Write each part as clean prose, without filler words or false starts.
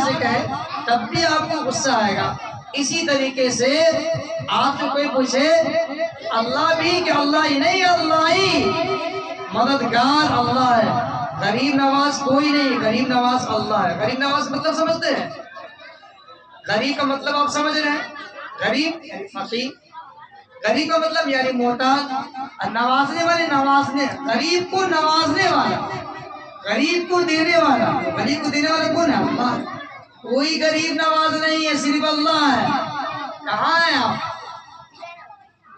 से कहे तब भी आपको गुस्सा आएगा। इसी तरीके से आपको कोई पूछे अल्लाह भी कि अल्लाह ही नहीं, अल्लाह ही मददगार अल्लाह है, गरीब नवाज कोई नहीं, गरीब नवाज अल्लाह है। गरीब नवाज मतलब समझते हैं? गरीब का मतलब आप समझ रहे हैं? गरीब फकीर, गरीब का मतलब यानी मोहताज, नवाजने वाले नवाजने, गरीब को नवाजने वाला, गरीब को देने वाला। गरीब को देने वाला कौन है? अल्लाह। कोई गरीब नवाज नहीं है, सिर्फ अल्लाह है। कहाँ है आप?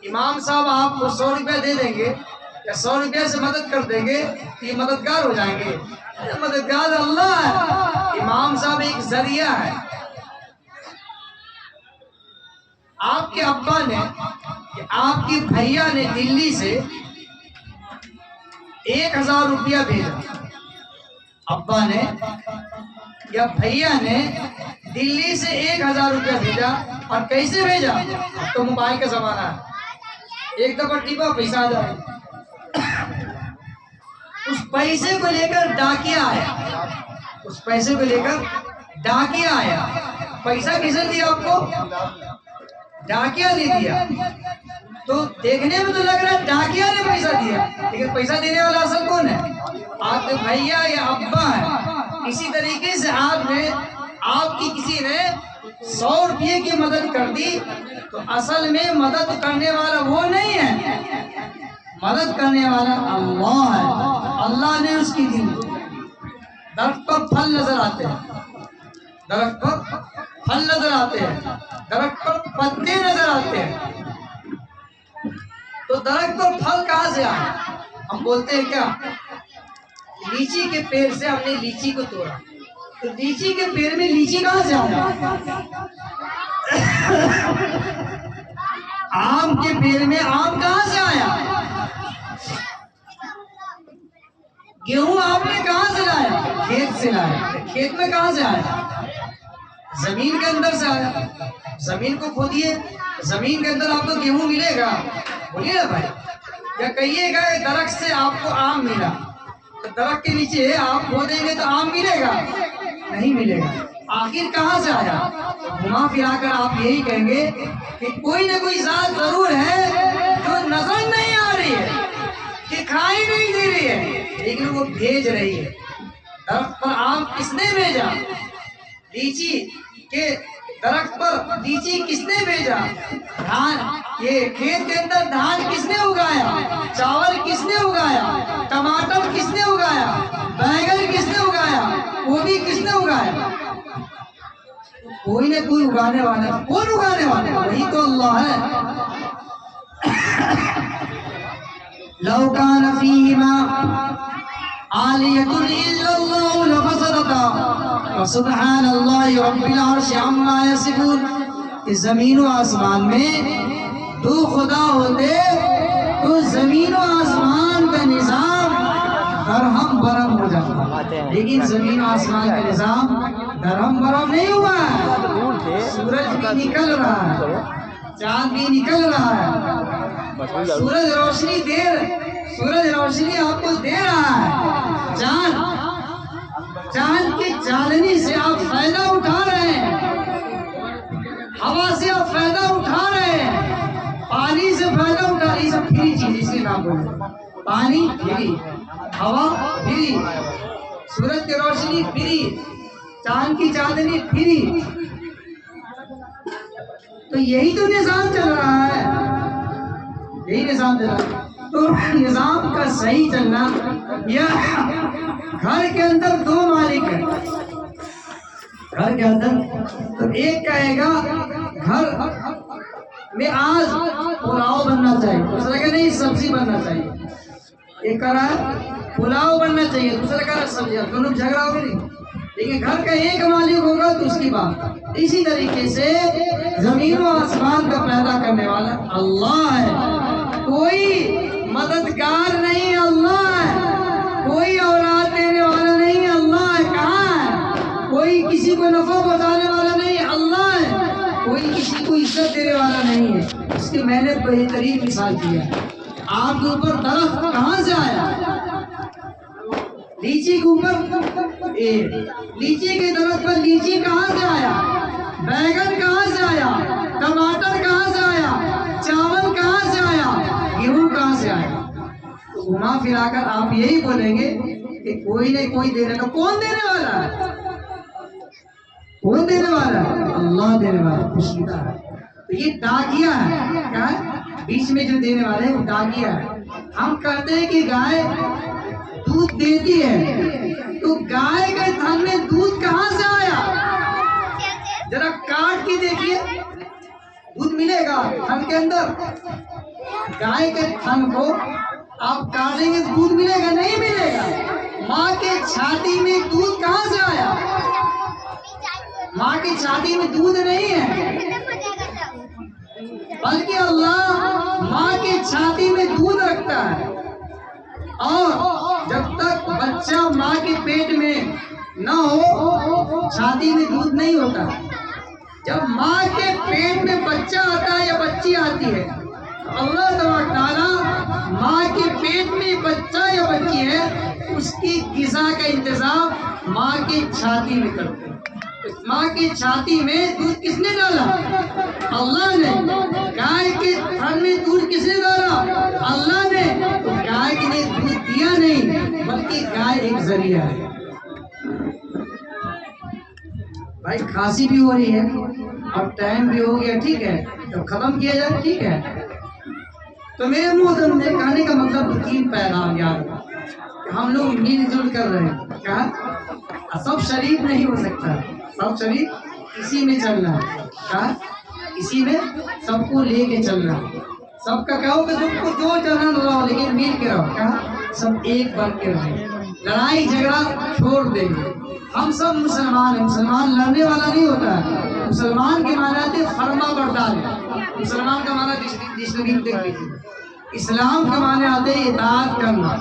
इमाम साहब आपको 100 रुपया दे देंगे या 100 रुपया से मदद कर देंगे तो ये मददगार हो जाएंगे? मददगार अल्लाह है। इमाम साहब एक जरिया है। आपके अब्बा ने, आपके भैया ने दिल्ली से 1000 रुपया भेजा। अब्बा ने या भैया ने दिल्ली से 1000 रुपया भेजा। और कैसे भेजा? तो मोबाइल का जमाना है, एक दफा टिपा पैसा आ जाए। उस पैसे को लेकर डाकिया आया, उस पैसे को लेकर डाकिया आया। पैसा किसने दिया आपको? डाकिया ने दिया। तो देखने में तो लग रहा है डाकिया ने पैसा दिया, लेकिन पैसा देने वाला असल कौन है? आपके भैया या अब्बा है। इसी तरीके से आपने, आपकी किसी ने 100 रुपये की मदद कर दी तो असल में मदद करने वाला वो नहीं है, मदद करने वाला अल्लाह है। अल्लाह ने उसकी दी। दरख्त पर फल नजर आते हैं, दरख्त पर फल नजर आते हैं, दरख्त पर पत्ते नजर आते हैं। तो दरख्त पर फल कहाँ से आए? हम बोलते हैं क्या, लीची के पेड़ से हमने लीची को तोड़ा, तो लीची के पेड़ में लीची कहाँ से आया? आम के पेड़ में आम कहाँ से आया? गेहूं आपने कहाँ से लाया? खेत से लाया। खेत में कहाँ से आया? जमीन के अंदर से आया। जमीन को खोदिए, जमीन के अंदर आपको गेहूं मिलेगा? बोलिए ना भाई। या कहिएगा दरख्त से आपको आम मिला, तो दरख्त के नीचे आप खोदेंगे तो आम मिलेगा? नहीं मिलेगा। आखिर कहाँ से आया? घुमा फिराकर आप यही कहेंगे कि कोई ना कोई जात जरूर है जो नजर नहीं आ रही है, दिखाई नहीं दे रही है, लेकिन वो भेज रही है। दरख्त पर आम किसने भेजा? लीची के दरख्त पर लीची किसने भेजा? धान, ये खेत के अंदर धान किसने उगाया? चावल किसने उगाया? टमाटर किसने उगाया? बैंगन किसने उगाया? गोभी किसने उगाया? कोई ना कोई उगाने वाला। कौन उगाने वाला? वही तो अल्लाह है। लौ कान फीहिमा आलियतुन इल्लल्लाहु लफसदता व सुब्हानल्लाहि रब्बिल अर्शि अम्मा यसिफून। इस जमीन और आसमान में 2 खुदा होते तो जमीन और आसमान का निजाम दरहम बरम हो जाता, लेकिन जमीन और आसमान का निजाम दरहम बरम नहीं हुआ है। सूरज भी निकल रहा है, चांद भी निकल रहा है, सूरज रोशनी सूरज रोशनी आपको दे रहा है। चांद की चांदनी से आप फायदा उठा रहे हैं, हवा से आप फायदा उठा रहे हैं, पानी से फायदा उठा रहे हैं। सब फ्री चीज, इसलिए नाम बोलते। पानी फ्री, हवा फ्री, सूरज की रोशनी फ्री, चांद की चांदनी फ्री। तो यही तो निजाम चल रहा है, यही निजाम चल रहा है। तो निजाम का सही चलना, या घर के अंदर 2 मालिक है, घर के अंदर तो एक कहेगा घर में आज पुलाव बनना चाहिए, दूसरा का नहीं सब्जी बनना चाहिए। एक कह रहा है पुलाव बनना चाहिए, दूसरा कह रहा है सब्जी। दोनों झगड़ा होगा नहीं, लेकिन घर का एक मालिक होगा तो उसकी बात। इसी तरीके से जमीन और आसमान का पैदा करने वाला अल्लाह है। कोई मददगार नहीं, अल्लाह है। कोई औलाद देने वाला नहीं, अल्लाह है। कहाँ है? कोई किसी को नफा पहुंचाने वाला नहीं, अल्लाह है। कोई किसी को इज्जत देने वाला नहीं है। इसकी मैंने बेहतरीन मिसाल दिया। आपके ऊपर दरख्त कहाँ से आया? लीची के ऊपर, लीची के दरख्त पर लीची कहाँ मिलाकर आप यही बोलेंगे कि कोई नहीं कोई देने का। कौन देने वाला है? कौन देने वाला है? अल्लाह देने वाला, खुशबूदार है। तो ये डाकिया है, क्या है? बीच में जो देने वाले हैं वो डाकिया है। हम कहते हैं कि गाय दूध देती है, तो गाय के थन में दूध कहाँ से आया? जरा काट के देखिए, दूध मिलेगा थन के अंदर? गाय के थन को आप काटेंगे तो दूध मिलेगा? नहीं मिलेगा। माँ के छाती में दूध कहाँ से आया? माँ की छाती में दूध नहीं है, बल्कि अल्लाह माँ की छाती में दूध रखता है। और जब तक बच्चा माँ के पेट में न हो, छाती में दूध नहीं होता। जब माँ के पेट में बच्चा आता है या बच्ची आती है, अल्लाह ताला माँ के पेट में बच्चा या बच्ची है, उसकी ग़िज़ा का इंतजाम माँ की छाती में करते हैं। माँ की छाती में दूध किसने डाला? अल्लाह ने। गाय के थन में दूध किसने डाला? अल्लाह ने। तो गाय के लिए दूध दिया नहीं, बल्कि गाय एक जरिया है। भाई खांसी भी हो रही है और टाइम भी हो गया, ठीक है, तो खत्म किया जाए, ठीक है। तो मेरे मुहतरम में कहने का मतलब 2-3 पैगाम याद, हम लोग मिलजुल कर रहे हैं। क्या सब शरीफ नहीं हो सकता, सब शरीफ इसी में चलना है। क्या इसी में सबको लेके चलना है। सबका कहो कि तुमको जो चलना रहो, लेकिन मिल के रहो। क्या सब एक बन के रहे, लड़ाई झगड़ा छोड़ देंगे। हम सब मुसलमान हैं। मुसलमान लड़ने वाला नहीं होता है। मुसलमान के माना थे फर्मा बरदार। मुसलमान का माना डिक्शनरी देख लीजिए। इस्लाम के माने आते इताअत करना।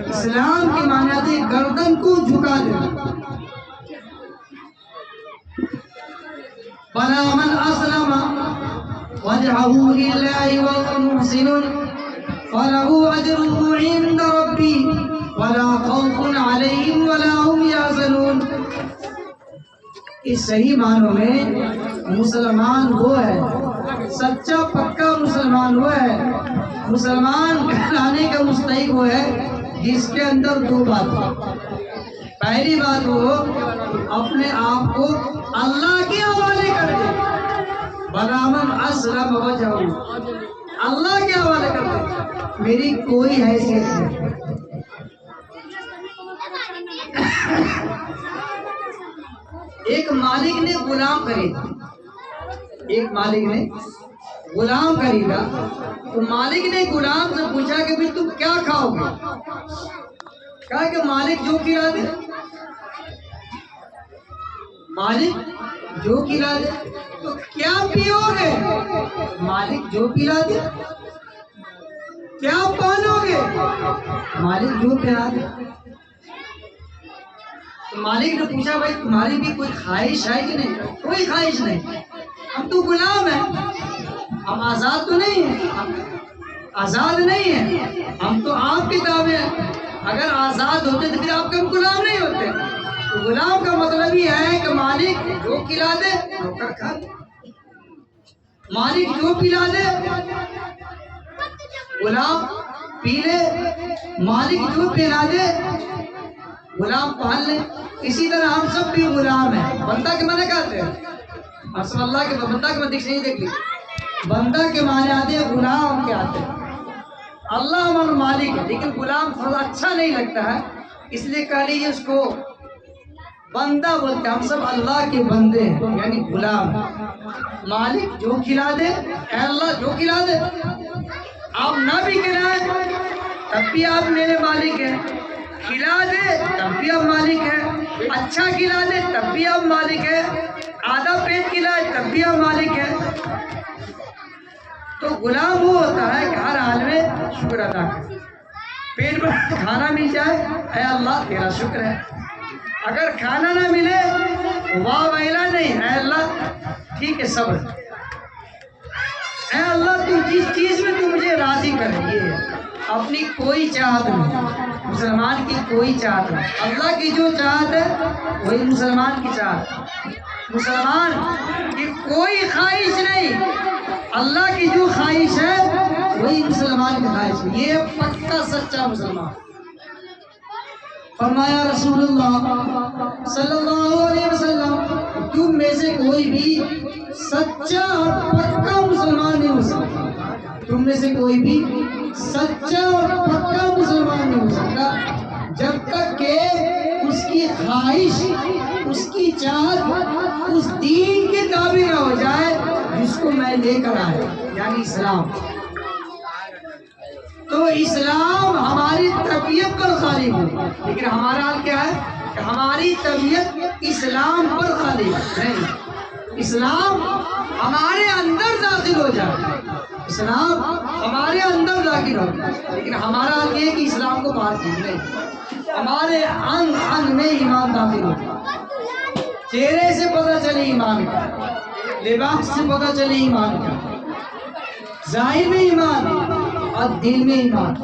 इस्लाम के माने आते गर्दन को झुका देना। वला मन अस्लम वजहहु लिल्लाहि व हुवा मुहसिनुन फलहु अजरुहु इंद रब्बी वला खौफुन अलैहिम वला हुम यहज़नून। इस सही मानों में मुसलमान वो है, सच्चा पक्का मुसलमान वो है, मुसलमान कहलाने का मुस्तहिक वो है जिसके अंदर 2 बात। पहली बात वो अपने आप को अल्लाह के हवाले कर दे। बरामन अस्लम वजहहु, अल्लाह के हवाले कर दे। मेरी कोई हैसियत नहीं। एक मालिक ने गुलाम खरीदा, एक मालिक ने गुलाम खरीदा, तो मालिक ने गुलाम से पूछा कि भाई तुम क्या खाओगे? कहा कि मालिक जो खिला दे। मालिक जो खिला दे। तो क्या पियोगे? मालिक जो पिला दे। क्या पहनोगे? मालिक जो पहना दे। तो मालिक ने पूछा भाई तुम्हारी भी कोई ख्वाहिश है कि नहीं? कोई ख्वाहिश नहीं, हम तो गुलाम हैं, हम आजाद तो नहीं है, आजाद नहीं है, हम तो आपके ताबे हैं। अगर आजाद होते तो फिर आपके गुलाम नहीं होते। तो गुलाम का मतलब ही है कि मालिक जो खिला दे नौकर खा, मालिक जो पिला दे गुलाम पी ले, मालिक जो पहना दे गुलाम पहन ले। इसी तरह हम सब भी गुलाम हैं। बंदा के माने कहते हैं, अल्लाह के बंदा के माने नहीं देख ली, बंदा के माने आते हैं, गुलाम के आते हैं। अल्लाह हमारा मालिक है, लेकिन गुलाम थोड़ा अच्छा नहीं लगता है, इसलिए कह लीजिए उसको बंदा बोलते। हम सब अल्लाह के बंदे हैं, यानी गुलाम। मालिक जो खिला दे, अल्लाह जो खिला दे, आप ना भी खिलाए तब भी आप मेरे मालिक हैं, खिला दे तब भी आप मालिक हैं, अच्छा खिला दे तब भी आप मालिक हैं, आधा पेट खिलाए तब भी आप मालिक हैं। तो गुलाम वो होता है कि हर हाल में शुक्र अदा करे। पेट में खाना मिल जाए, ऐ अल्लाह तेरा शुक्र है। अगर खाना ना मिले वाह वैला नहीं, ऐ अल्लाह ठीक है सब्र, ऐ अल्लाह तू जिस चीज में तू मुझे राजी करे। ये अपनी कोई चाहत नहीं, मुसलमान की कोई चाहत नहीं। अल्लाह की जो चाहत है वही मुसलमान की चाहत। मुसलमान की कोई ख्वाहिश नहीं, अल्लाह की जो ख्वाहिश है वही मुसलमान की ख्वाहिश है। ये पक्का सच्चा मुसलमान। फरमाया रसूलुल्लाह सल्लल्लाहु अलैहि वसल्लम, तुम में से कोई भी सच्चा और पक्का मुसलमान नहीं हो सकता। तुम में से कोई भी सच्चा और पक्का मुसलमान नहीं हो सकता जब तक के उसकी ख्वाहिश, उसकी चाहत उस दीन के ताबे ना हो जाए जिसको मैं लेकर आया, यानी इस्लाम। तो इस्लाम हमारी तबीयत पर गालिब हो, लेकिन हमारा हाल क्या है कि हमारी तबीयत इस्लाम पर गालिब नहीं। इस्लाम हमारे अंदर दाखिल हो जाए, इस्लाम हमारे अंदर दाखिल हो जाए, लेकिन हमारा हाल ये है कि इस्लाम को बाहर खींच नहीं, हमारे अंग अंग में ईमान दाखिल हो जाए। चेहरे से पता चले ईमान का, लिबास से पता चले ईमान का, जाहिर में ईमान और दिल में ईमान।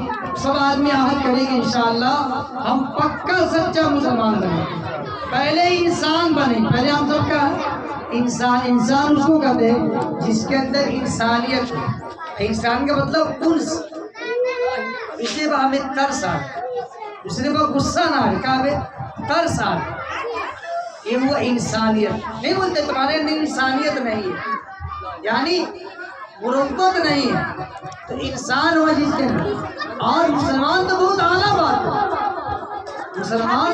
सब आदमी आहत करेंगे इंशाअल्लाह हम पक्का सच्चा मुसलमान बने। पहले इंसान बने, पहले हम सबका इंसान, इंसान उसको कहते हैं जिसके अंदर इंसानियत है। इंसान का मतलब उन्स, इसलिए हमें तरस आ, दूसरे पर गुस्सा ना आए, क्या तरस आ, ये वो इंसानियत। नहीं बोलते तुम्हारे अंदर इंसानियत नहीं है, यानी मुरब्बत नहीं है, तो इंसान हुआ जिसके अंदर। और मुसलमान तो बहुत आला बात है, मुसलमान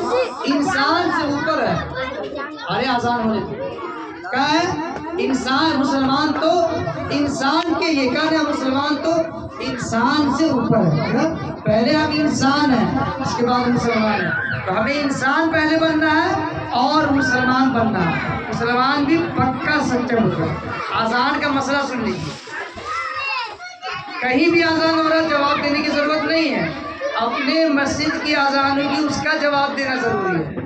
इंसान से ऊपर है। अरे आसान होने क्या है, इंसान मुसलमान तो इंसान के ये कहना, मुसलमान तो इंसान से ऊपर है। पहले हम इंसान हैं, उसके बाद मुसलमान है। तो हमें इंसान पहले बनना है और मुसलमान बनना है। मुसलमान भी पक्का सच्चा होगा। आजान का मसला सुन लीजिए, कहीं भी आजान हो रहा जवाब देने की जरूरत नहीं है। अपने मस्जिद की आजान होगी उसका जवाब देना जरूरी है।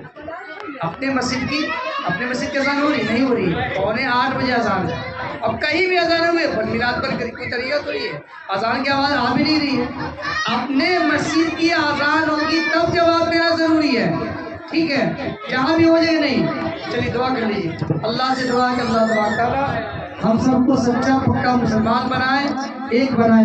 अपने मस्जिद की अजान हो रही नहीं हो रही, 7:45 बजे अजान है। अब कहीं भी अजान हुए पर मिलाद पर कोई तरीका तो नहीं है, अजान की आवाज़ आ भी नहीं रही है। अपने मस्जिद की आजान होगी तब जवाब देना जरूरी है, ठीक है, जहाँ भी हो जाए नहीं। चलिए दुआ कर लीजिए, अल्लाह से दुआ कर अल्लाह तबारक व तआला हम सबको सच्चा पक्का मुसलमान बनाए, एक बनाए।